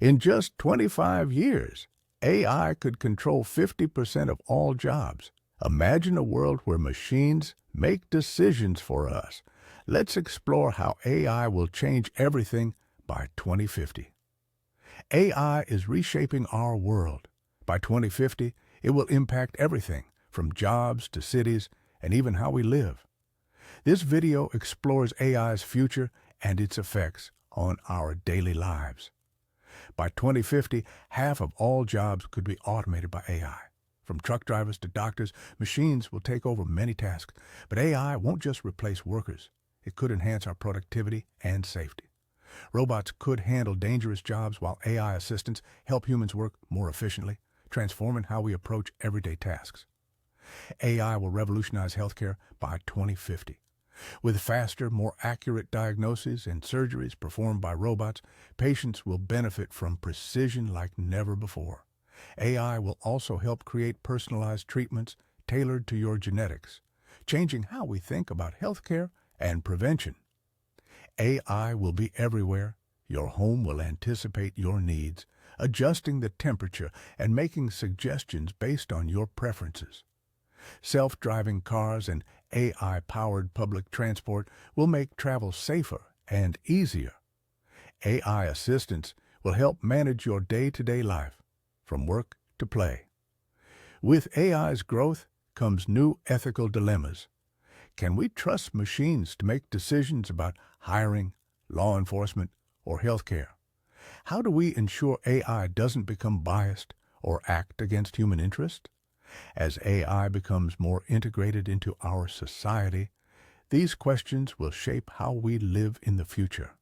In just 25 years, AI could control 50% of all jobs. Imagine a world where machines make decisions for us. Let's explore how AI will change everything by 2050. AI is reshaping our world. By 2050, it will impact everything, from jobs to cities and even how we live. This video explores AI's future and its effects on our daily lives. By 2050, half of all jobs could be automated by AI. From truck drivers to doctors, machines will take over many tasks. But AI won't just replace workers. It could enhance our productivity and safety. Robots could handle dangerous jobs while AI assistants help humans work more efficiently, transforming how we approach everyday tasks. AI will revolutionize healthcare by 2050. With faster, more accurate diagnoses and surgeries performed by robots, patients will benefit from precision like never before. AI will also help create personalized treatments tailored to your genetics, changing how we think about healthcare and prevention. AI will be everywhere. Your home will anticipate your needs, adjusting the temperature and making suggestions based on your preferences. Self-driving cars and AI-powered public transport will make travel safer and easier. AI assistants will help manage your day-to-day life, from work to play. With AI's growth comes new ethical dilemmas. Can we trust machines to make decisions about hiring, law enforcement, or healthcare? How do we ensure AI doesn't become biased or act against human interest? As AI becomes more integrated into our society, these questions will shape how we live in the future.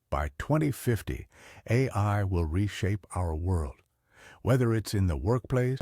By 2050, AI will reshape our world, whether it's in the workplace